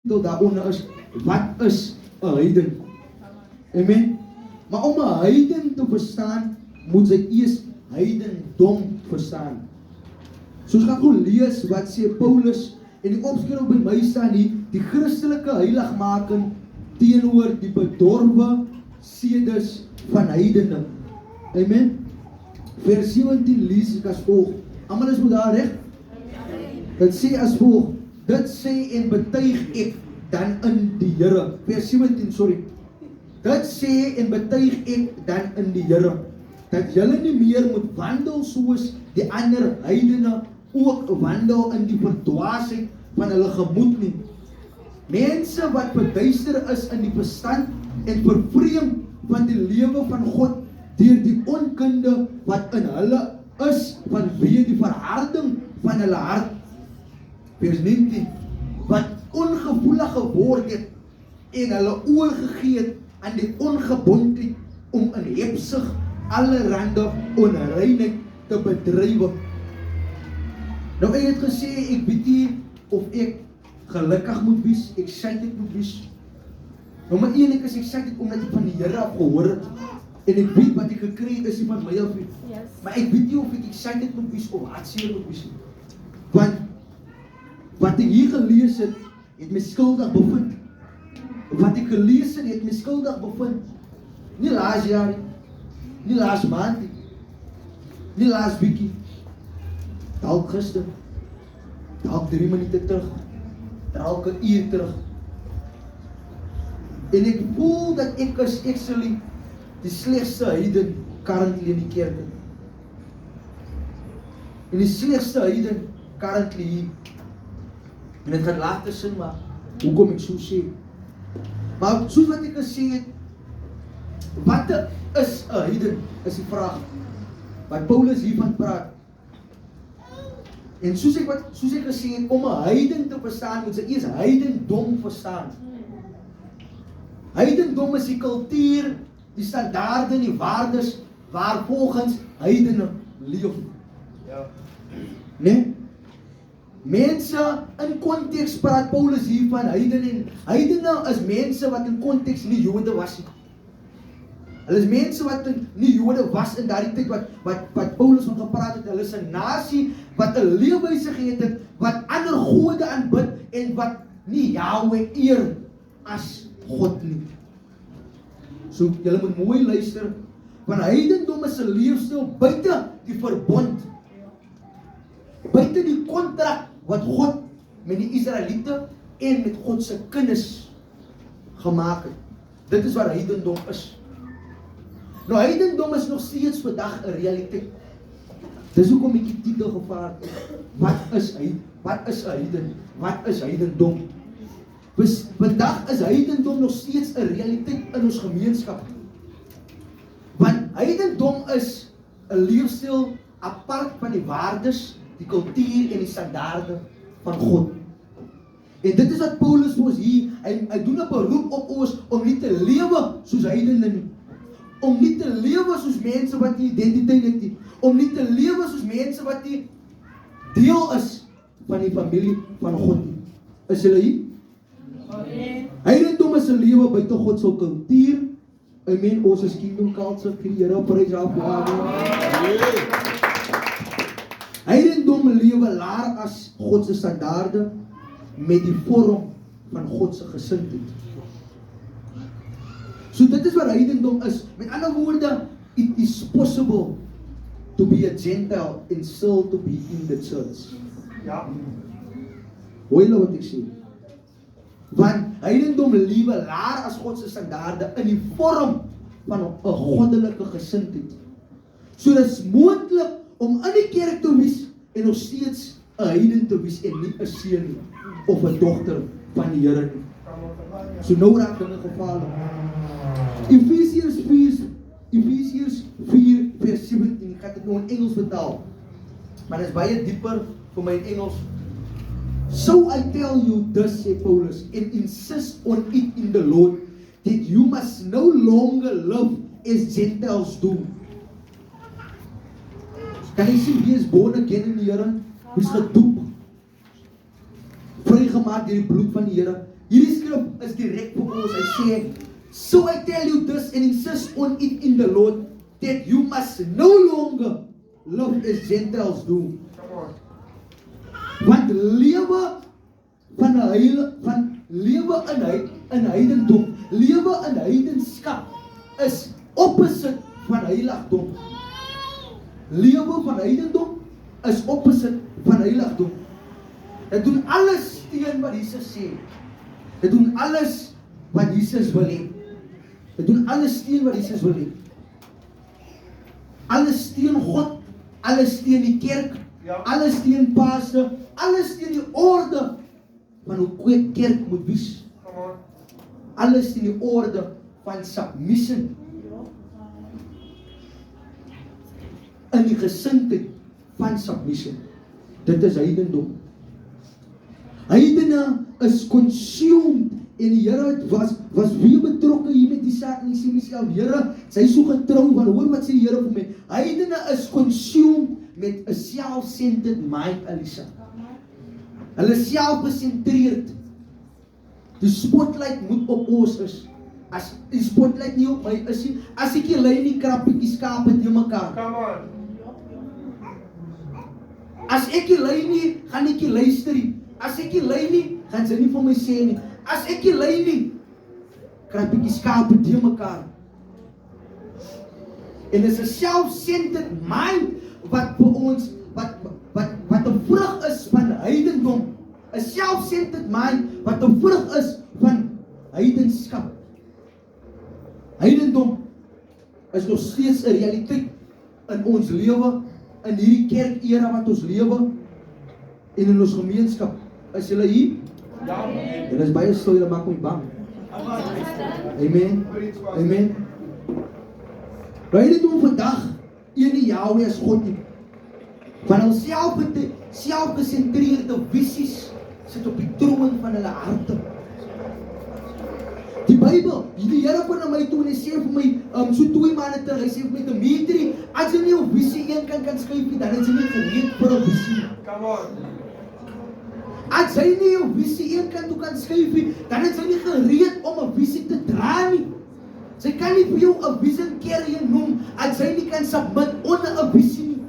daaronder is, wat is 'n heiden? Amen. Maar om 'n heiden te verstaan, moet sy eers heidendom verstaan. So ons gaan gou lees wat sê Paulus en die opskrif by my staan die Christelike heiligmaking teenoor die bedorwe sedes van heidene. Amen. Vers 17 lees ek as volg. Almal is met daar reg? Dit sê as volg: dit sê en betuig ek dan in die Here. Vers 17, sorry. Dit sê en betuig ek dan in die Here, dat julle nie meer moet wandel soos die ander heidene ook wandel in die verdwaasheid van hulle gemoed nie. Mense wat verduister is in die verstand en vervreem van die lewe van God deur die onkunde wat in hulle is vanweë die verharding van hulle hart. Vers 19, wat ongevoelig geword het en hulle oorgegee het aan die ongebondheid om in hebsug allerhande onreinheid te bedrywe. Nou ek het gesê, ek weet nie of ek gelukkig moet wees, excited moet wees. Nou maar een, ek is excited omdat ek van die Here af gehoor het en ek weet wat ek gekry het is nie van my af nie. Maar ek weet nie of ek excited moet wees of hartseer moet wees. Want wat ek hier gelees het my skuldig bevind. Wat ek gelees het my skuldig bevind. Nie laas jaar nie laas maand nie laas weekie, dalk gister, dalk 3 minute terug, dalk 'n uur terug. En ek voel dat ek is actually die slegste heiden currently in die kerk. En die slegste heiden currently hier. En dit gaan later sin, maar hoekom ek so sê? Maar soos wat ek gesê het, wat is 'n heiden, is die vraag wat Paulus hiervan praat. En soos ek gesê het, om 'n heiden te verstaan, moet sy eers heidendom verstaan. Heidendom is die kultuur, die standaarde, die waardes waar volgens heidene leef. Ja. Nee? Mense in konteks praat Paulus hier van heidene, en heidene is mense wat in konteks nie Jode was nie. Hulle is mense wat nie Jode was in daardie tyd wat Paulus van gepraat het. Hulle is 'n nasie wat 'n leefwyse gehad het, wat ander gode aanbid en wat nie Jahwe eer as God nie. So julle moet mooi luister, want heidendom is 'n leefstyl buite die verbond, buite die kontrak wat God met die Israeliete en met God se kinders gemaak het. Dit is wat heidendom is. Nou heidendom is nog steeds vandag 'n realiteit. Dis hoekom ek die titel gevaar het. Wat is 'n heiden? Wat is heidendom? Vandag is heidendom nog steeds 'n realiteit in ons gemeenskap. Want heidendom is 'n leefstyl apart van die waardes, die kultuur en die standaarde van God. En dit is wat Paulus vir ons hier, hy doen 'n beroep op ons om nie te lewe soos heidene nie. Om nie te lewe soos mense wat nie identiteit het nie. Om nie te lewe soos mense wat nie deel is van die familie van God nie. Is julle hier? Amen. Heidendom is 'n lewe buite God se kultuur. Amen. Ons is kingdom culture, vir die Here prys af. Heidendom lewe laer as God se standaarde met die vorm van God se gesindheid. So dit is wat heidendom is. Met ander woorde, it is possible to be a Gentile and still to be in the church. Ja. Hoor jy wat ek sê? Want heidendom lewe laer as God se standaarde in die vorm van 'n goddelike gesindheid. So dit is moontlik om in die kerk te wees en nog steeds 'n heiden te wees en nie 'n seun nie of 'n dogter van die Here nie. So nou raak dinge gevaarlik. Efesiërs 4 vers 17, ek gaan dit nou in Engels vertaal, maar dit is baie dieper vir my in Engels. So I tell you this, say Paulus, and insist on it in the Lord, that you must no longer live as Gentiles do. Kan jy sien wie is born again in die Here? Wie is gedoop? Vrygemaak deur die bloed van die Here. Hierdie skrif is direk vir ons. Hy sê, so I tell you this and insist on it in the Lord, that you must no longer live as Gentiles do. Want lewe van lewe in heidendom, lewe in heidenskap is opposite van heiligdom. Lewe van heidendom is opposite van heiligdom. Dit doen alles teen wat Jesus sê. Dit doen alles wat Jesus wil hê. Dit doen alles teen wat Jesus wil hê. Alles teen God, alles teen die kerk, alles teen pastoor, alles teen die orde van hoe kerk moet wees. Alles teen die orde van submission. In die gesindheid van submission. Dit is heidendom. Heidene is consumed en die Here was weer betrokke hier met die saak en hy sê myself, Here, sy is so getrou, want hoor wat sê die Here vir my. Heidene is consumed met 'n self-centered mind, Alisa. Hulle self-gesentreerd. Die spotlight moet op ons is. As die spotlight nie op my is nie, as ek nie lei nie, krappietjie skape te mekaar. Come on. As ek nie lei nie, gaan ek nie luister nie. As ek nie lei nie, gaan sy nie vir my sê nie. As ek nie lei nie, krappietjie skape te mekaar. En is 'n self-centered mind wat vir ons wat 'n vrug is van heidendom. 'n Self-centered mind wat 'n vrug is van heidenskap. Heidendom is nog steeds 'n realiteit in ons lewe, in hierdie kerkera wat ons lewe en in ons gemeenskap. Is julle hier? Ja. Julle is baie stil, julle maak my bang. Amen. Amen. Heidendom vandag ene Jahwe as God nie. Van hulle selfgesentreerde visies sit op die troon van hulle harte. Die Bybel, die Here kom na my toe en hy sê vir my, so 2 maande terug, hy sê vir my, Dimitri, as jy nie op visie 1 kan skryf nie, dan is jy nie gereed vir 'n visie. Come on. As jy nie op visie 1 kan skryf nie, dan is jy nie gereed om 'n visie te dra nie. Sy kan nie vir jou 'n vision carrier noem, as jy nie kan submit onder 'n visie nie.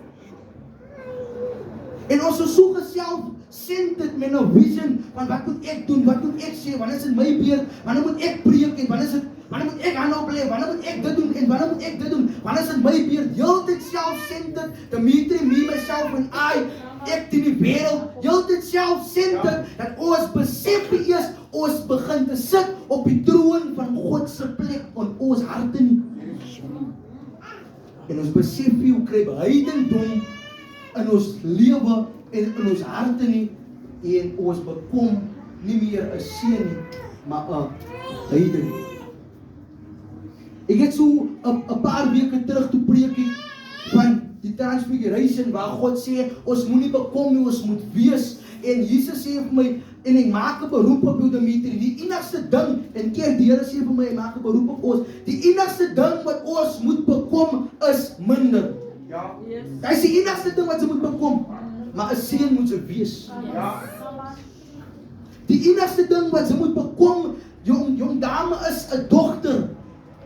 En ons is so self-centered met 'n vision van wat moet ek doen, wat moet ek sê, wanneer is dit my beurt, wanneer moet ek preek en wanneer moet ek hande oplê, wanneer moet ek dit doen en wanneer moet ek dit doen, wanneer is dit my beurt, heeltyd self-centered, Dimitri, me, myself en ek teen die wêreld, heeltyd self-centered, dat ons besef nie eers, ons begin te sit op die troon van God se plek in ons harte nie. En ons besef nie hoe kry heidendom in ons lewe en in ons harte nie, en ons bekom nie meer 'n seun nie, maar 'n heiden. Ek het so 'n paar weke terug toe preek ek van die transfiguration waar God sê ons moenie bekom nie, ons moet wees. En Jesus sê vir my en ek maak 'n beroep op jou Dimitri, die enigste ding en keer die Here sê vir my ek maak 'n beroep op ons, die enigste ding wat ons moet bekom is minder. Ja. Dit is die enigste ding wat jy moet bekom, maar 'n seun moet jy wees. Ja. Die enigste ding wat jy moet bekom, jong dame, is 'n dogter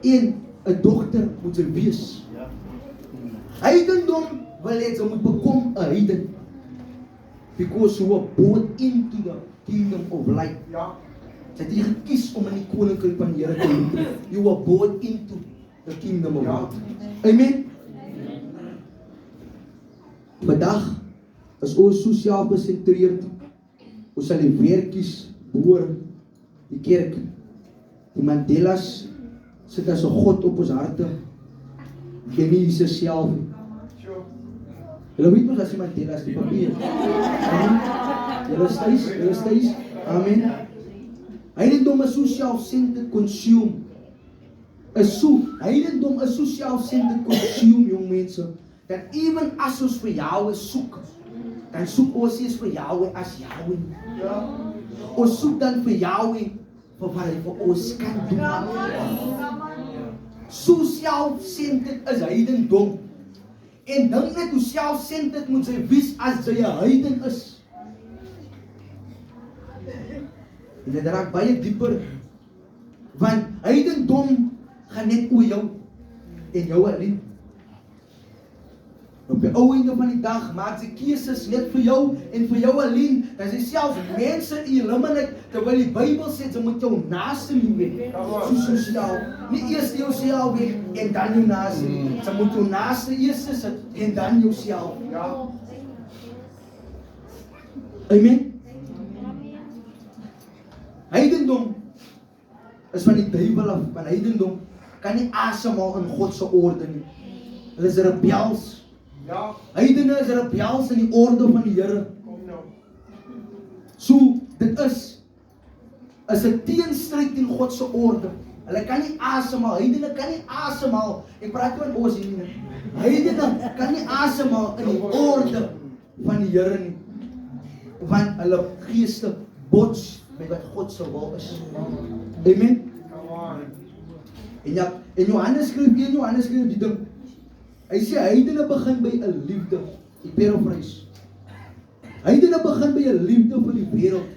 en 'n dogter moet jy wees. Ja. Heidendom wil hê jy moet bekom 'n heiden. Because you were born into the kingdom of light. Ja. Jy het nie gekies om in die koninkryk van die Here te leef. You were born into the kingdom of light. Amen. Vandag is ons so selfgesentreerd. Ons sal die werkies boor die kerk. Die Mandelas sit as 'n God op ons harte. En nie Jesus self nie. Sure. Julle weet mos as die Mandelas die papier. Amen. Julle is thuis. Amen. Heidendom is so self-centered consume. Heidendom is so self-centered consume, jong mense. Dat even as ons vir Jahwe soek, dan soek ons eers vir Jahwe as Jahwe. Ja. Ons soek dan vir Jahwe vir wat hy vir ons kan doen. So self-centered is heidendom. En dink net hoe self-centered moet jy wees as jy 'n heiden is. En dit raak baie dieper. Want heidendom gaan net oor jou en jou alleen. Op die ou einde van die dag maak sy keuses net vir jou en vir jou alleen. Dan sy selfs mense eliminate, terwyl die Bybel sê, jy moet jou naaste lief hê. So sosiaal. Nie eers jouself hê en dan jou naaste. Jy moet jou naaste eers sit en dan jouself. Amen. Heidendom is van die duiwel af, want heidendom kan nie asemhaal in God se orde nie. Hulle is rebels. Heidene is rebels in die orde van die Here. So, dit is 'n teenstryd teen God se orde. Hulle kan nie asemhaal, heidene kan nie asemhaal. Ek praat oor ons hier nie. Heidene kan nie asemhaal in die orde van die Here nie. Want hulle geeste bots met wat God se wil is. Amen. En Johannes skryf die ding. Hy sê heidene begin by 'n liefde. Die paraphrase. Heidene begin by 'n liefde vir die wêreld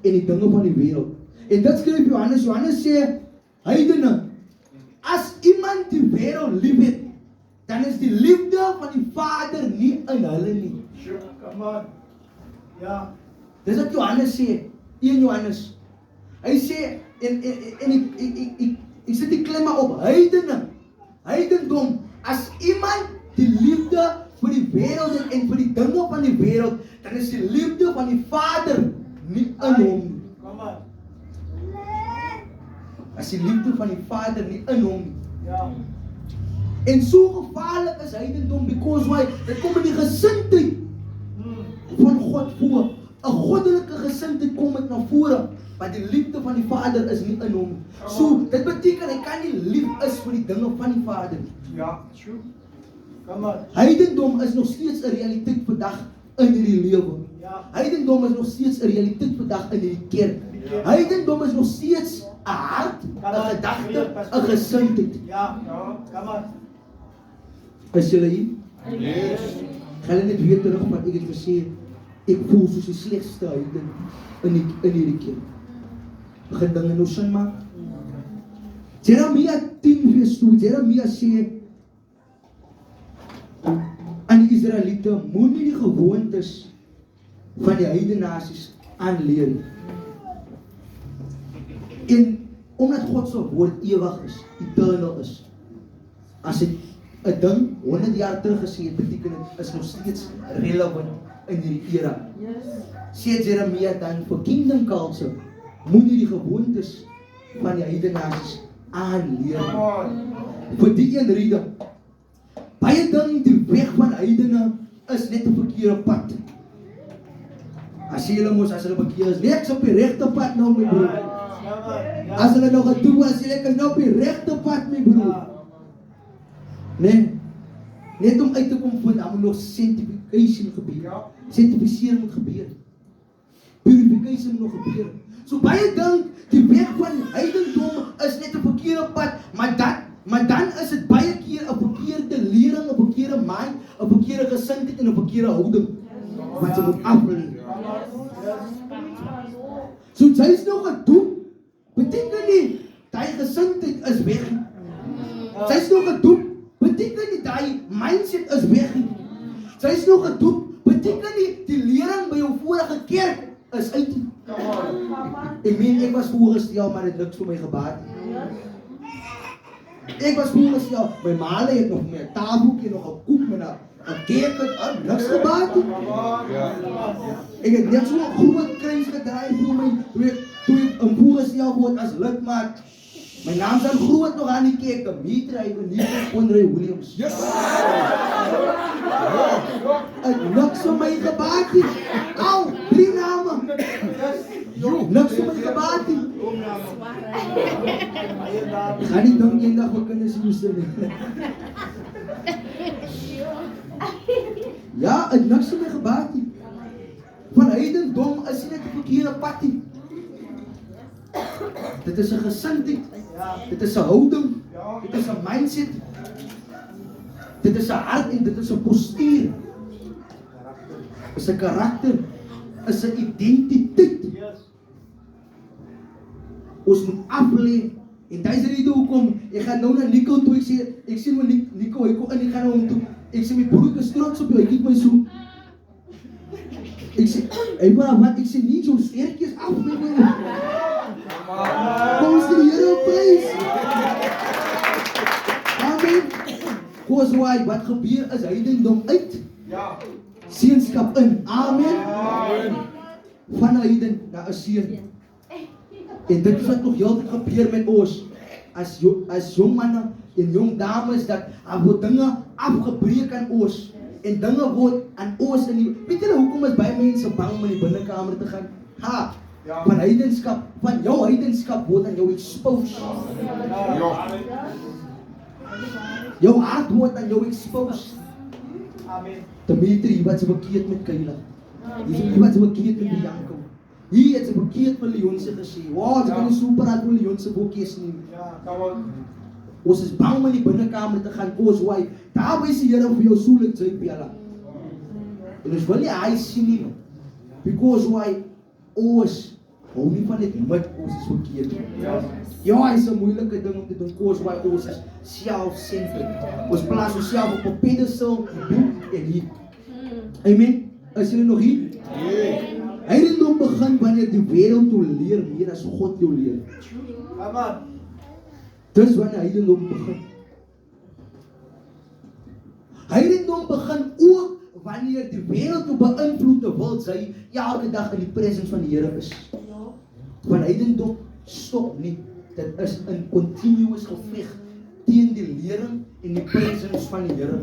en die dinge van die wêreld. En dit skryf Johannes. Johannes sê heidene, as iemand die wêreld liefhet, dan is die liefde van die Vader nie in hulle nie. Come on. Ja. Dis wat Johannes sê. 1 Johannes. Hy sê en ek sit die klem op heidene. Heidendom, as iemand die liefde vir die wêreld en vir die dinge van die wêreld, dan is die liefde van die Vader nie in hom nie. Kom aan. As die liefde van die Vader nie in hom nie. Ja. En so gevaarlik is heidendom because why? Dit kom in die gesindheid van God voor. 'n Goddelike gesindheid kom met na vore, want die liefde van die Vader is nie in hom. So, dit beteken hy kan nie lief is vir die dinge van die Vader nie. Ja, true. Come on. Heidendom is nog steeds 'n realiteit vandag in hierdie lewe. Ja. Heidendom is nog steeds 'n realiteit vandag in hierdie kerk. Heidendom is nog steeds 'n hart, 'n gedagte, 'n gesindheid. Ja, come on. Is julle hier? Yes. Gaan julle net weer terug wat ek het gesê? Ek voel soos die slegste heiden in hierdie kerk. Begin dinge nou sin maak. Jeremia 10 vers 2, Jeremia sê aan die Israeliete, moenie die gewoontes van die heidene nasies aanleer nie. En omdat God se woord ewig is, eternal is, as dit 'n ding 100 jaar terug gesê het, beteken dit is nog steeds relevant in hierdie era. Sê Jeremia dan vir kingdom culture, moenie die gewoontes van die heidene nasies aanleer nie. Vir die een rede, baie ding die weg van heidene is net 'n verkeerde pad. As hulle bekeer is, net op die regte pad nou my broer. As hulle nog gedoen was, ek is nou op die regte pad my broer. Nee, net om uit te kom van, daar moet nog sanctification gebeur. Sanctificering moet gebeur. Purification moet nog gebeur. So baie dink, die weg van heidendom is net 'n verkeerde pad, maar dan is dit baie keer 'n verkeerde lering, 'n verkeerde mind, 'n verkeerde gesindheid en 'n verkeerde houding wat jy moet aflê. So jy's nog gedoen, beteken nie daai gesindheid is weg nie. Jy's nog gedoen, beteken nie daai mindset is weg nie. Jy's nog gedoen, beteken nie die lering by jou vorige kerk is uit nie. Ek meen, ek was voorgestel, maar dit niks vir my gebaat nie. Ek was voorgestel, my maale het nog my taboekie, nog 'n koek met 'n kerk, niks gebaat nie. Ek het net so 'n groot kruis gedraai vir my, toe ek 'n voorgestel word as lidmaat. My naam is groot nog aan die kerk, Demetri Andre Williams. Yes! Het niks vir my gebaat nie. Au, 3 name. Niks vir my gebaat nie. Ek gaan nie dink eendag vir kinders moester nie. Ja, het niks vir my gebaat nie. Van heidendom is nie 'n verkeerde pad nie. Dit is 'n gesindheid. Dit is 'n houding. Dit is 'n mindset. Dit is 'n hart en dit is 'n postuur. Is 'n karakter. Is 'n identiteit. ons moet aflê. En daar is die rede hoekom, ek gaan nou na Nico toe, ek sê maar Nico, hy kom in, ek gaan na hom toe, ek sê my broer, ek is trots op jou, hy kyk my so, ek sê, hey maar wat, ek sê nie so sterkies af, my broer, kom ons die Here prys, amen, koos waai, wat gebeur is heidendom uit, seunskap in, amen, van heiden na 'n seun. En dit is wat nog heeltyd gebeur met ons, as jong manne en jong dames, dat word dinge afgebreek aan ons, en dinge word aan ons in die, weet julle hoekom is baie mense bang om in die binnekamer te gaan? Van heidenskap, van jou heidenskap word aan jou expose. Jou hart word aan jou expose. Dimitri, wat is verkeerd met Kayla? Wat is verkeerd met Bianca? Hier het 'n verkeerd vir Leonse gesê. Wow, jy kan nie super uit vir Leonse boekies nie. Ons is bang om in die binnekamer te gaan, ons waai. Daar wys die Here vir jou soelik sy bella. En ons wil nie hy sien nie. Because why? Ons hou nie van dit met ons is verkeerd. Ja, is 'n moeilike ding om te doen. Ons waai, ons is self-centered. Ons plaas onsself op 'n pedestal en hier. Amen. Is julle nog hier? Heidendom begin wanneer die wêreld jou leer meer as God jou leer. Amen. Dis wanneer heidendom begin. Heidendom begin ook wanneer die wêreld jou beïnvloed terwyl sy elke dag in die presence van die Here is. Want heidendom stop nie. Dit is 'n continuous geveg teen die lering en die presence van die Here.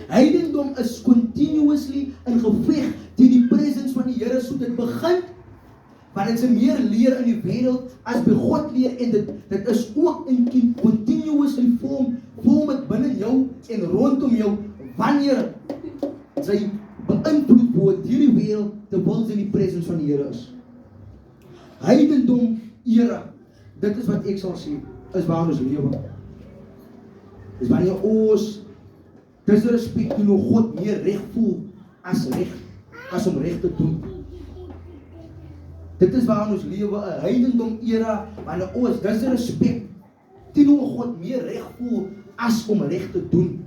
Heidendom is continuously in geveg teen die presence van die Here, so dit begin wanneer jy meer leer in die wêreld as by God leer, en dit is ook in continuously vorm dit binne jou en rondom jou wanneer jy beïnvloed word deur die wêreld terwyl jy in die presence van die Here is. Heidendom era, dit is wat ek sal sê, is waar ons lewe. Dis wanneer ons disrespek teenoor God meer reg voel as om reg te doen. Dit is waar ons lewe, 'n heidendom era, wanneer ons disrespek teenoor God meer reg voel as om reg te doen.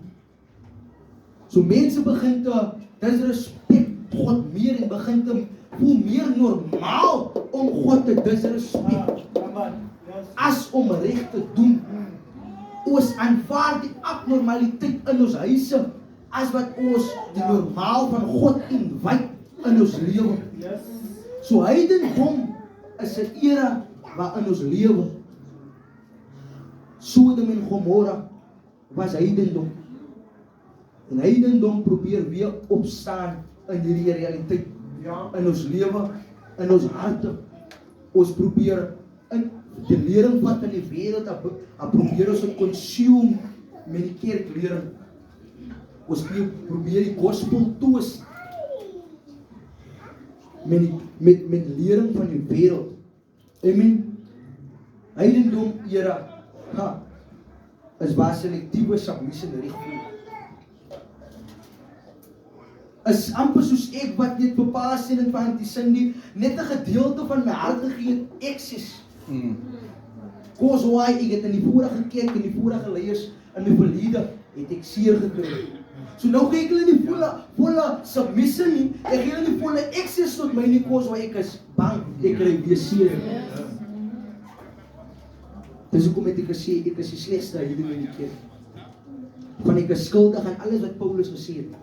So mense begin te disrespek God meer en begin te voel meer normaal om God te disrespek as om reg te doen. Ons aanvaar die abnormaliteit in ons huise as wat ons die normaal van God invite in ons lewe. So heidendom is 'n era waarin ons lewe. Sodom en Gomorra was heidendom. En heidendom probeer weer opstaan in hierdie realiteit in ons lewe, in ons harte. Ons probeer in die lering wat in die wêreld probeer ons te consume met die kerklering. Ons probeer die gospel toes met lering van die wêreld. Amen. Heidendom era is waar selektiewe submission reg voel. Is amper soos ek wat net bepaal sien en van die Cindy net 'n gedeelte van my hart gegee het, access. Cause why, ek het in die vorige kerk en die vorige leiers in die verlede het ek seer gekry. So nou gee ek hulle nie volle submission nie, ek gee hulle nie volle access tot my nie, cause why ek is bang, ek kry weer seer. Dis hoekom het ek gesê, ek is die slegste heiding in die kerk. Want ek is skuldig aan alles wat Paulus gesê het.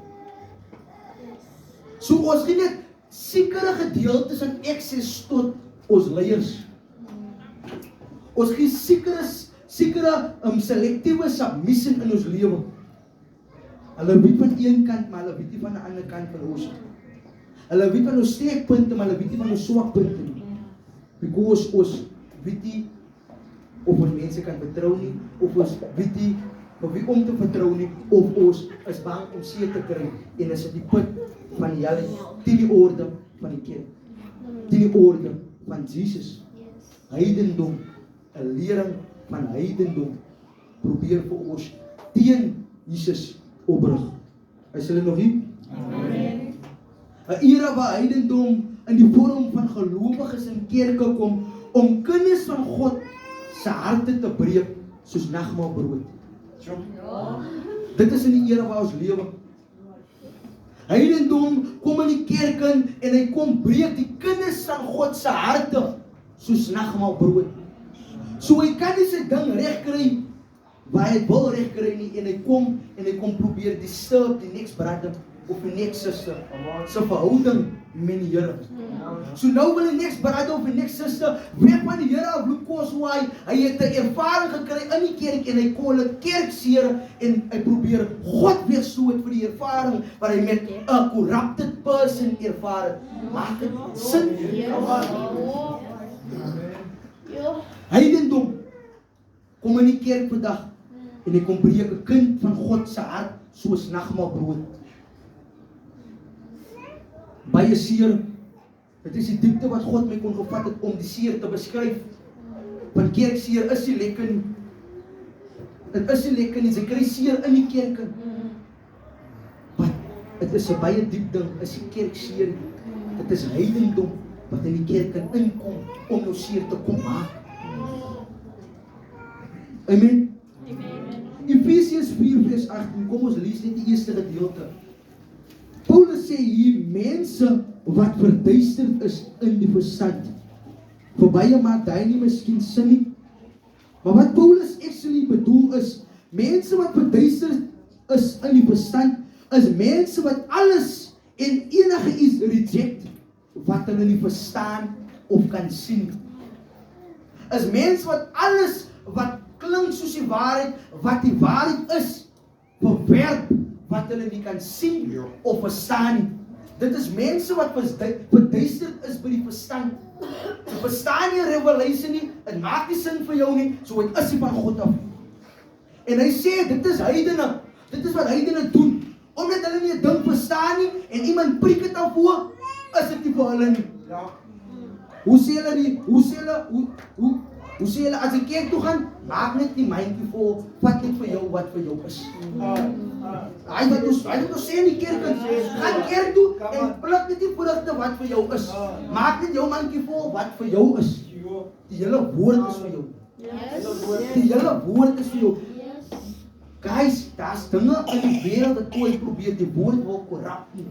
So ons gee net sekere gedeeltes aan access tot ons leiers. Ons gee sekere selektiewe submission in ons lewe. Hulle weet van een kant, maar hulle weet nie van 'n ander kant van ons. Hulle weet van ons sterkpunte, maar hulle weet nie van ons swakpunte nie. Because ons weet nie of ons mense kan vertrou nie, of ons weet nie of wie om te vertrou nie, of ons is bang om seer te kry, en is dit die punt van die hele, teen die orde van die kerk, teen die orde van Jesus. Heidendom, 'n lering van heidendom, probeer vir ons teen Jesus oprig. Is hulle nog hier? Amen. 'n era waar heidendom in die vorm van gelowiges in kerke kom, om kinders van God se harte te breek soos nagmaalbrood. Dit is in die era waar ons lewe. Heidendom kom in die kerk in en hy kom breek die kinders van God se harte soos nagmaalbrood. So hy kan nie sy ding reg kry waar hy wil reg kry nie en hy kom probeer disturb die next brother of die next sister se verhouding met die Here. So nou wil die next brother of die next sister weet van die Here af kos hoe hy het 'n ervaring gekry in die kerk en hy kon dit kerkseer en hy probeer God weerstoot vir die ervaring wat hy met 'n corrupted person ervaar het. Maak dit sin? Heidendom kom in die kerk vandag en hy kom breek 'n kind van God se hart soos nagmaalbrood. Baie seer. Dit is die diepte wat God my kon gevat het om die seer te beskryf. Want kerkseer is nie lekker nie. Dit is nie lekker nie. Jy kry seer in die kerk. Maar dit is 'n baie diep ding, is die kerkseer. Dit is heidendom wat in die kerk inkom om jou seer te kom maak. Amen. Efesiërs 4:18. Kom ons lees net die eerste gedeelte. Paulus sê hier, mense wat verduisterd is in die verstand. Vir baie maak hy nie miskien sin nie. Maar wat Paulus actually bedoel is, mense wat verduisterd is in die verstand, is mense wat alles en enige iets reject, wat hulle nie verstaan of kan sien. Is mense wat alles wat klink soos die waarheid, wat die waarheid is, verwerp, wat hulle nie kan sien of verstaan nie. Dit is mense wat verduisterd is by die verstand. Jy verstaan nie revelation nie, het maak nie sin vir jou nie, so het is nie van God af. En hy sê, dit is heidene, dit is wat heidene doen, omdat hulle nie 'n ding verstaan nie, en iemand preek het daarvoor, is dit nie vir hulle nie. Hoe sê hulle, as jy kerk toe gaan, maak net die mindjie vol, vat net vir jou wat vir jou is. Hy wat ons sê in die kerk, gaan kerk toe, en pluk net die vrugte wat vir jou is. Maak net jou mandjie vol wat vir jou is. Die hele woord is vir jou. Die hele woord is vir jou. Guys, daar's dinge in die wêreld wat ooit probeer die woord wil corrupt nie.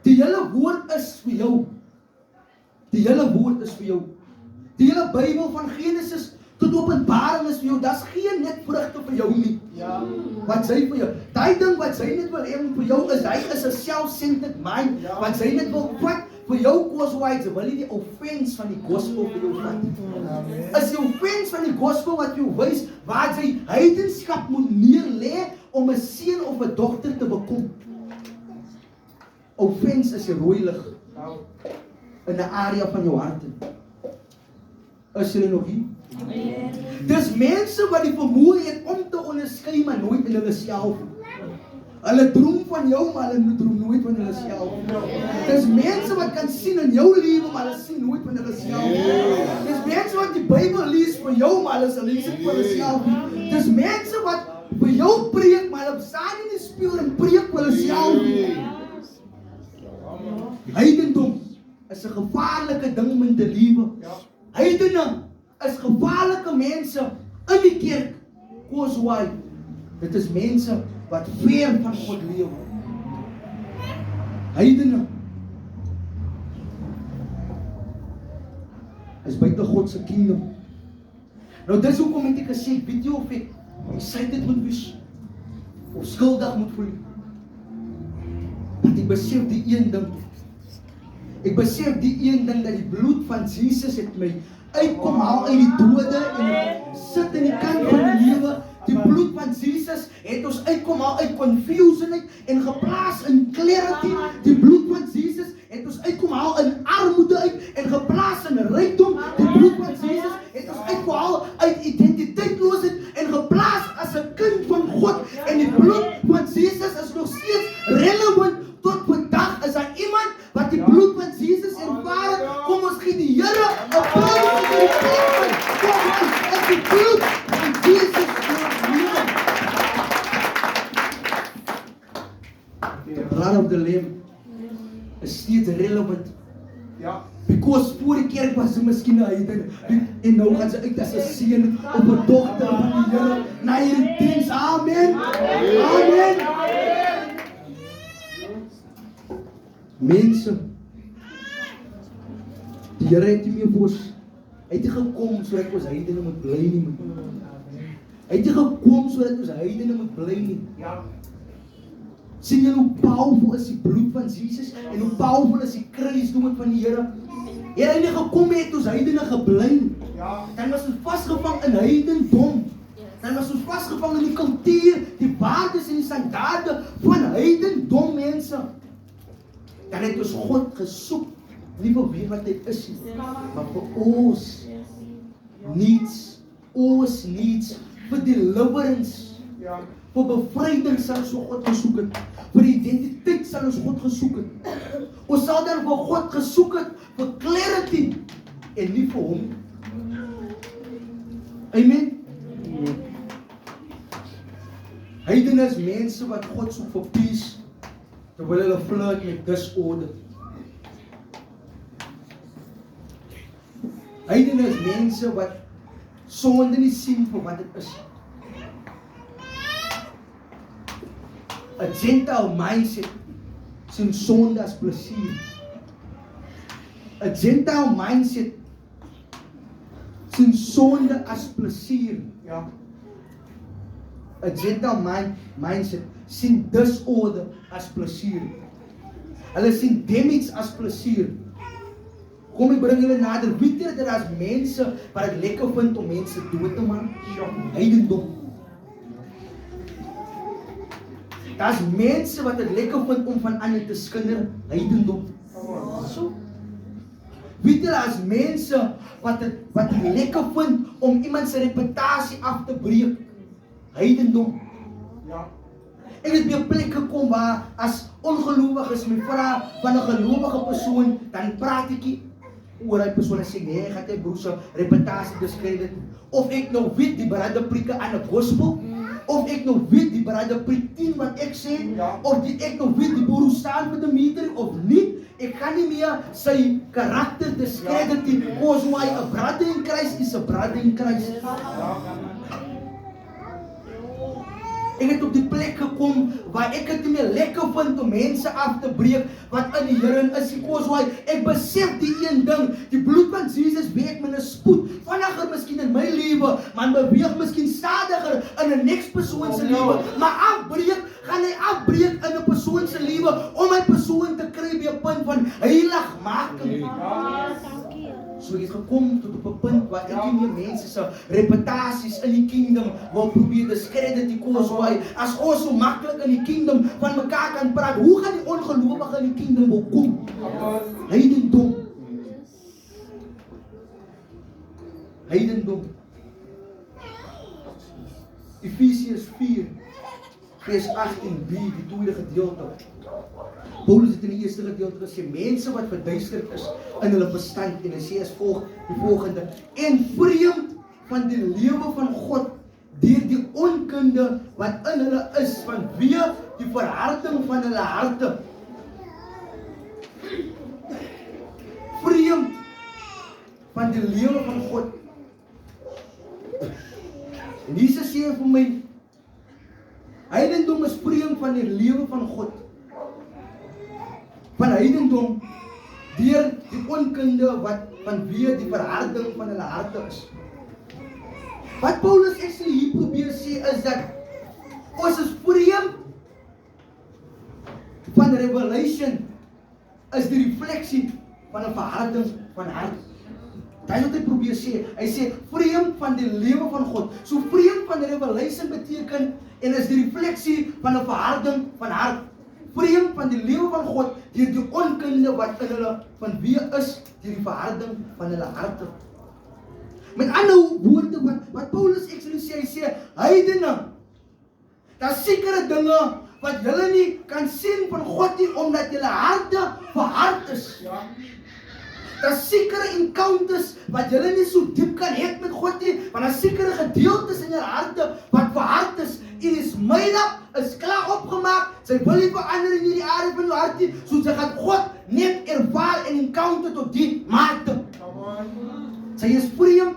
Die hele woord is vir jou. Die hele woord is vir jou. Die hele Bybel van Genesis tot Openbaring is vir jou. Daar's geen net vrugte vir jou nie. Wat sy vir jou. Daai ding wat sy net wil hê vir jou is, hy is 'n self-centered mind. Wat sy net wil vat vir jou koswise, wil nie die offense van die gospel vir jou vat. Is die offense van die gospel wat jou wys waar jy heidenskap moet neerlê om 'n seun of 'n dogter te bekom. Offense is 'n rooi lig in 'n area van jou hart. Is julle nog hier? Dis mense wat die vermoë het om te onderskei, maar nooit in hulle self. Hulle droom van jou, maar hulle droom nooit van hulle self. Dis mense wat kan sien in jou lewe, maar hulle sien nooit van hulle self. Dis mense wat die Bybel lees vir jou, maar hulle lees dit vir hulle self. Dis mense wat vir jou preek, maar hulle staan in die spieël en preek vir hulle self. Heidendom is 'n gevaarlike ding om in te lewe. Heidene is gevaarlike mense in die kerk. Koos why? Dit is mense wat ver van God lewe. Heidene is buite God se kingdom. Nou dis hoekom het ek gesê, weet jy of ek excited moet wees of skuldig moet voel? Want ek besef die een ding. Ek besef die een ding dat die bloed van Jesus het my uitkom haal uit die dode en sit in die kant van die lewe. Die bloed van Jesus het ons uitkom haal uit confusion uit en geplaas in clarity. Die bloed van Jesus het ons uitkom haal in armoede uit en geplaas in rykdom. Die bloed van Jesus het ons uitkom haal uit identiteitloosheid en geplaas as 'n kind van God. En die bloed van Jesus is nog steeds relevant tot vandag. Is daar iemand wat die bloed van Jesus ervaar het? Kom ons gee die Here 'n applaus vir die plek. Kom ons, is die bloed van Jesus. The blood of the Lamb is steeds relevant. Because voor die kerk was miskien 'n heiden en nou gaan sy uit as 'n seun op 'n dogter van die Here na hierdie diens. Amen. Amen. Mense, die Here het nie meer vir ons, hy het nie gekom sodat ons heidene moet bly nie. Hy het nie gekom sodat ons heidene moet bly nie. Sien jy hoe powerful is die bloed van Jesus en hoe powerful is die kruisdood van die Here? Here het nie gekom het ons heidene gebly. Dan was ons vasgevang in heidendom. Dan was ons vasgevang in die kultuur, die waardes en die standaarde van heidendom, mense. Dan het ons God gesoek, nie vir wie wat hy is nie, maar vir ons needs, vir deliverance, vir bevryding sal ons God gesoek het, vir identiteit sal ons God gesoek het. Ons sal dan vir God gesoek het, vir clarity, en nie vir hom. Amen. Heidene is mense wat God soek vir peace, terwyl hulle flirt met disorder. Heidene is mense wat sonde nie sien vir wat dit is. A Gentile mindset sien sonde as plesier. A Gentile mindset sien sonde as plesier. A Gentile mindset sien disorder as plesier. Hulle sien damage as plesier. Kom ek bring julle nader. Weet jy dat daar is mense wat dit lekker vind om mense dood te maak? Heidendom. Daar's mense wat dit lekker vind om van ander te skinder. Heidendom. Weet jy daar's mense wat dit lekker vind om iemand se reputasie af te breek? Heidendom. Ek het by 'n plek gekom waar as ongelowiges my vra van 'n gelowige persoon, dan praat ek oor hy persoon en sê, nee, gaan jy broer se reputasie discredit, of ek nou weet die brother preek aan 'n gospel, of ek nou weet die brother preek 10 wat ek sê, of ek nou weet die boer staan met 'n meter of nie, ek gaan nie meer sy karakter discredit nie, because why a brother in Christ is a brother in Christ. Ek het op die plek gekom waar ek het nie meer lekker vind om mense af te breek wat in die Here is. Ek besef die een ding, die bloed van Jesus werk met 'n spoed, vinniger miskien in my lewe, maar beweeg miskien stadiger in 'n next persoon se lewe, maar gaan hy afbreek in 'n persoon se lewe om my persoon te kry by 'n punt van heiligmaking. So ek het gekom tot op 'n punt waar ek nie meer mense se reputasies in die kingdom wil probeer discredit die cause why. As ons so maklik in die kingdom van mekaar kan praat, hoe gaan die ongelowige in die kingdom wil kom? Heidendom. Heidendom. Efesiërs 4 vers 18b, die tweede gedeelte. Paulus het in die eerste gedeelte gesê, mense wat verduisterd is in hulle verstand, en hy sê as die volgende, en vreemd van die lewe van God, deur die onkunde wat in hulle is, vanweë die verharding van hulle harte. Vreemd van die lewe van God. En Jesus sê vir my, heidendom is vreemd van die lewe van God. Van heidendom deur die onkunde wat vanweë die verharding van hulle harte is. Wat Paulus hier probeer sê is dat ons is vreemd van revelation, is die refleksie van 'n verharding van hart. Dit is wat hy probeer sê. Hy sê vreemd van die lewe van God. So vreemd van revelation beteken en is die refleksie van 'n verharding van hart. Vreemd van die lewe van God deur die onkunde wat in hulle vanweë is, deur die verharding van hulle harte. Met ander woorde wat Paulus sê, hy sê heidene, daar sekere dinge wat julle nie kan sien van God nie, omdat julle harte verhard is. Daar sekere encounters wat julle nie so diep kan hê met God nie, want daar sekere gedeeltes in julle harte wat verhard is. It is made up, is klaar opgemaak, sy wil nie verander in hierdie area van jou hart nie, so sy gaan God net ervaar en encounter tot die mate. Sy is vreemd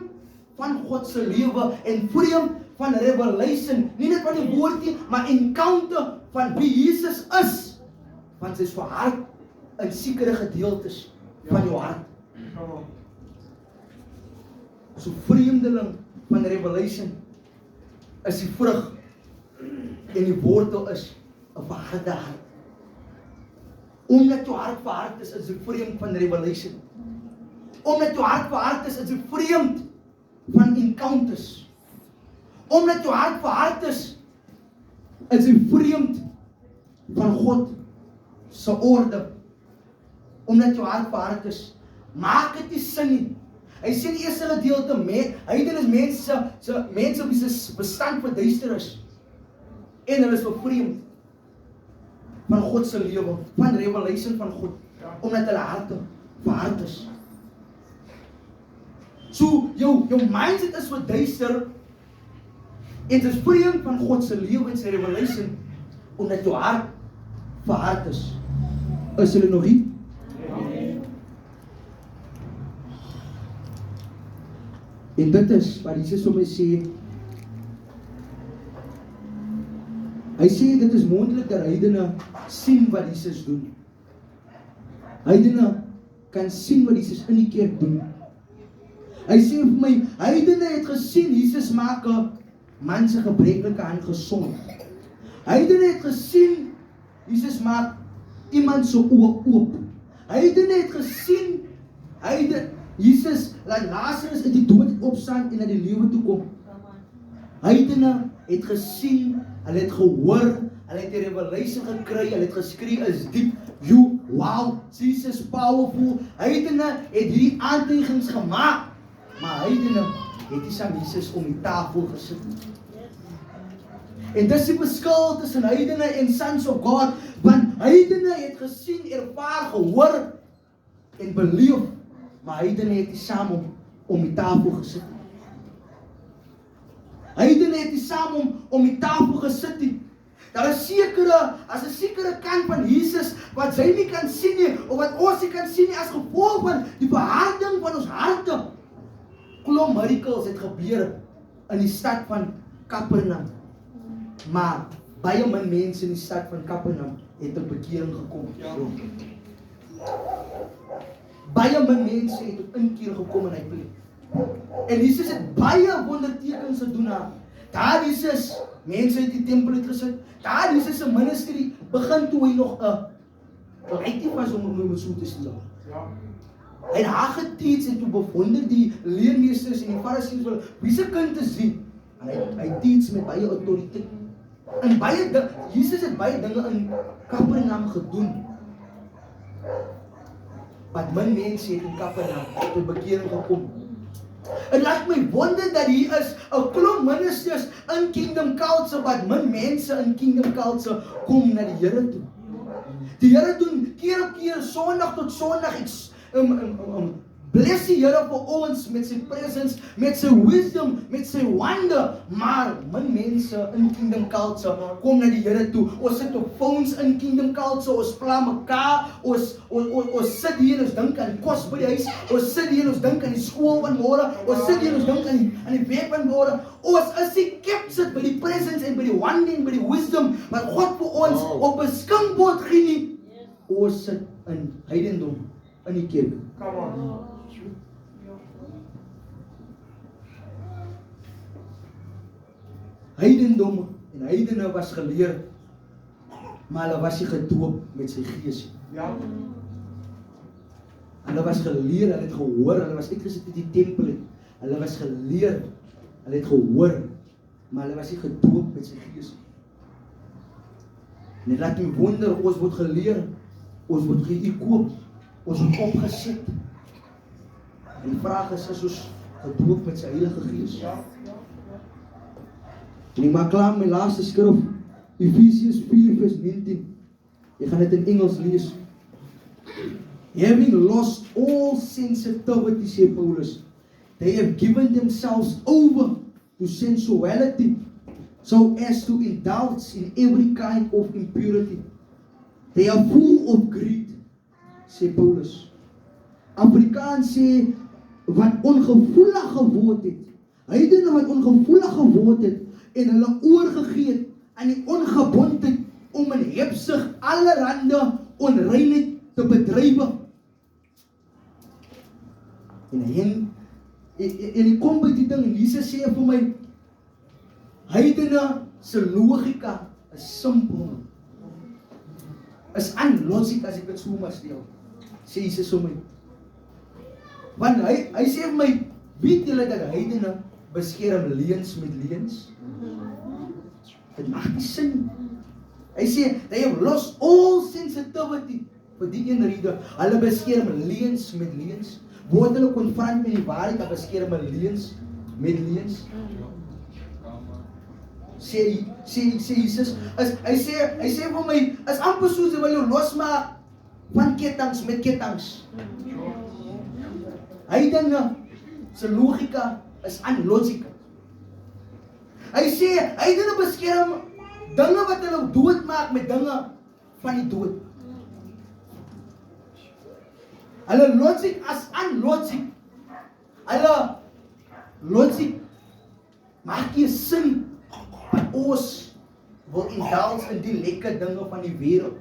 van God se lewe en vreemd van revelation. Nie net van die woord nie, maar encounter van wie Jesus is. Want sy is verhard in sekere gedeeltes van jou hart. So vreemdeling van revelation is die vrug en die wortel is 'n verharde hart. Omdat jou hart verhard is jy vreemd van revelation. Omdat jou hart verhard is jy vreemd van encounters. Omdat jou hart verhard is jy vreemd van God se orde. Omdat jou hart verhard is, maak dit nie sin nie. Hy sê die eerste gedeelte heidenis mense wie se bestand verduister is en hulle is vreemd van God se lewe, van revelation van God, omdat hulle harte verhard is. So jou mindset is verduister en dit is vreemd van God se lewe en sy revelation omdat jou hart verhard is. Is hulle nog hier? En dit is wat Jesus vir my sê. Hy sê dit is moontlik dat heidene sien wat Jesus doen. Heidene kan sien wat Jesus in die kerk doen. Hy sê vir my, heidene het gesien Jesus maak 'n man se gebreklike hand gesond. Heidene het gesien Jesus maak iemand se oë oop. Heidene het gesien Jesus laat Lazarus uit die dood opstaan en na die lewe toe kom. Heidene het gesien, hulle het gehoor, hulle het die revelation gekry, hulle het geskree is diep, wow, Jesus powerful. Heidene het hierdie aantuigings gemaak, maar heidene het nie saam Jesus om die tafel gesit. En dis die verskil tussen heidene en sons of God, want heidene het gesien, ervaar, gehoor en beleef, maar heidene het nie saam om die tafel gesit. Heidene het nie saam om die tafel gesit nie. Daar is as 'n sekere kant van Jesus wat sy nie kan sien nie, of wat ons nie kan sien nie as gevolg van die verharding van ons harte. Klomp miracles het gebeur in die stad van Kapernaum. Maar baie min mense in die stad van Kapernaum het tot bekering gekom. Baie min mense het tot inkeer gekom in hy plek. En Jesus het baie wondertekens gedoen daar. Daar Jesus, mense het die tempel uitgesit. Daar Jesus se ministerie begin toe hy nog 'n rykie was om so te stel. Hy het haar geteach en toe bewonder die leermeesters en die fariseërs wil wie se kind is wie. En hy teach met baie autoriteit. En Jesus het baie dinge in Kapernaum gedoen. Wat min mense het in Kapernaum tot bekering gekom. En laat my wonder dat hier is 'n klomp ministers in Kingdom Culture, wat min mense in Kingdom Culture kom na die Here toe. Die Here doen keer op keer, Sondag tot Sondag, bless die Here vir ons met sy presence, met sy wisdom, met sy wonder, maar min mense in Kingdom Culture kom na die Here toe. Ons sit op phones in Kingdom Culture, ons pla mekaar, ons sit hier en ons dink aan die kos by die huis, ons sit hier en ons dink aan die skool van môre, ons sit hier en ons dink aan die werk van môre. Ons is nie captured by die presence en by die wonder en by die wisdom wat God vir ons op 'n skinkbord gee nie. Ons sit in heidendom in die kerk. Come on. Heidendom en heidene was geleer, maar hulle was nie gedoop met sy gees. Ja. Hulle was geleer, hulle het gehoor, hulle was uitgesit uit die tempel. Hulle was geleer, hulle het gehoor, maar hulle was nie gedoop met sy gees. En dit laat my wonder, ons word geleer, ons word geëkoop, ons word opgesit. En die vraag is ons gedoop met sy Heilige Gees? Ja. En ek maak klaar my laaste skrif, Efesiërs 4:19. Ek gaan dit in Engels lees. Having lost all sensitivity, sê Paulus, they have given themselves over to sensuality, so as to indulge in every kind of impurity. They are full of greed, sê Paulus. Afrikaans sê, wat ongevoelig geword het, heidene wat ongevoelig geword het, en hulle oorgegee het aan die ongebondheid om in hebsug allerhande onreinheid te bedrywe. En hy kom by die ding, en Jesus sê vir my, heidene se logika is simpel, is unlogic as ek dit so maar stel, sê Jesus vir my. Want hy sê vir my, weet julle dat heidene beskerm leuns met leuns? Dit maak nie sin. Hy sê, they have lost all sensitivity vir die een rede. Hulle beskerm leuns met leuns. Word hulle konfront met die waarheid, dan beskerm leuns met leuns. Sê Jesus, hy sê vir my, is amper soos hy wil jou losmaak van kettinge met kettinge. Heidene se logika is unlogical. Hy sê, heidene beskerm dinge wat hulle doodmaak met dinge van die dood. Hulle logic as unlogic. Hulle logic maak nie sin, want ons wil indulge in die lekker dinge van die wêreld.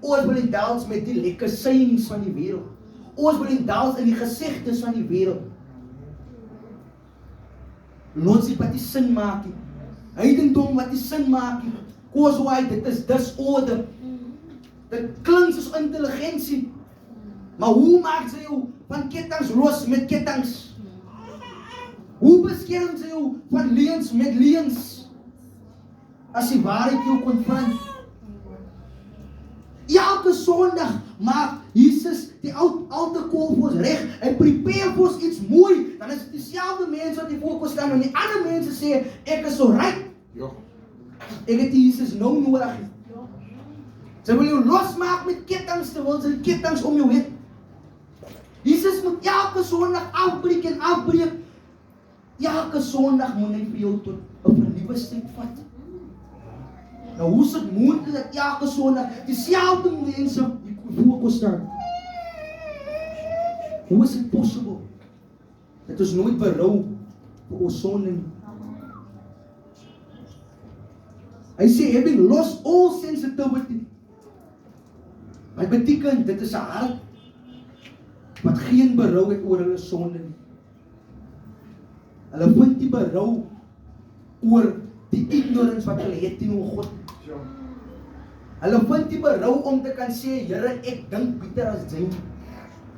Ons wil indulge met die lekker sayings van die wêreld. Ons wil indulge in die gesegdes van die wêreld. Logic wat die sin maak nie. Heidendom wat die sin maak nie. Cause why, dit is disorder. Dit klink soos intelligensie. Maar hoe maak sy jou van kettinge los met kettinge? Hoe beskerm sy jou van leuns met leuns? As die waarheid jou konfront. Elke Sondag maak Jesus die alte kool vir ons reg. Hy prepare vir ons iets mooi. Dan is dit dieselfde mense wat die voorkant staan en die ander mense sê, ek is so ryk. Ek het Jesus nou nodig. Sy wil jou losmaak met kettinge, terwyl sy kettinge om jou het. Jesus moet elke Sondag afbreek en afbreek. Elke Sondag moet hy vir jou tot 'n nuwe stap vat. Nou hoe is dit moontlik dat elke Sondag dieselfde mense voor staan? Hoe is dit possible? Dat ons nooit berou vir ons sonde nie. Hy sê, having lost all sensitivity. Wat beteken, dit is 'n hart wat geen berou het oor hulle sonde nie. Hulle vind nie berou oor die ignorance wat hulle het teenoor God. Hulle vind nie berou om te kan sê, Here, ek dink beter as jy.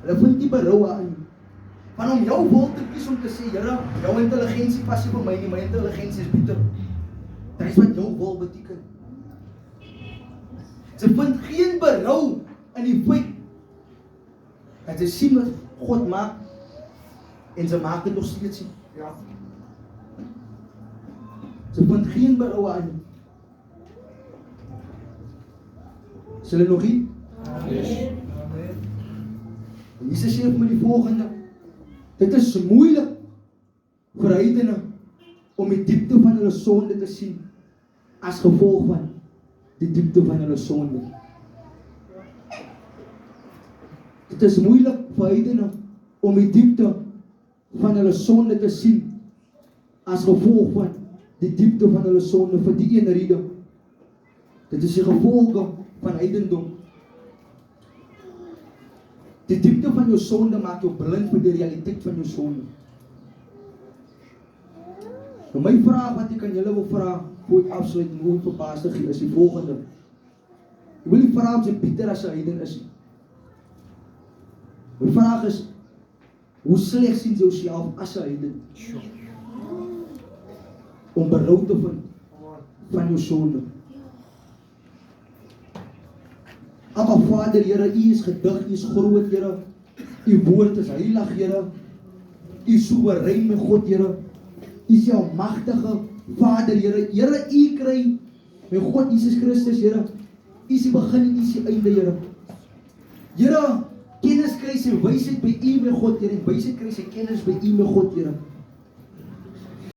Hulle vind nie berou aan. Van om jou wil te kies om te sê, Here, jou intelligensie pas nie vir my nie, my intelligensie is beter. Dit is wat jou wil beteken. Sy vind geen berou in die feit dat sy sien wat God maak en sy maak dit nog steeds nie. Sy vind geen berou aan. Is hulle nog hier? Amen. En Jesus sê vir my die volgende. Dit is moeilik vir heidene om die diepte van hulle sonde te sien as gevolg van die diepte van hulle sonde. Dit is moeilik vir heidene om die diepte van hulle sonde te sien as gevolg van die diepte van hulle sonde vir die een rede. Dit is die gevolge van heidendom. Die diepte van jou sonde maak jou blind vir die realiteit van jou sonde. Nou my vraag wat ek aan julle wil vra, voor ek afsluit en hoe ek verbaas te gee, is die volgende. Ek wil nie vra of jy Pieter as 'n heiden is. My vraag is, hoe sleg sien jy jouself as 'n heiden? Om berou te vind van jou sonde. Abba Vader, Here, U is gedig, U is groot, Here. U woord is heilig, Here. U is soewerein, my God, Here. U is almagtige Vader, Here. Here, U kry, my God, Jesus Christus, Here. U is die begin en U is die einde, Here. Here, kennis kry sy wysheid by U, my God, Here. En wysheid kry sy kennis by U, my God, Here.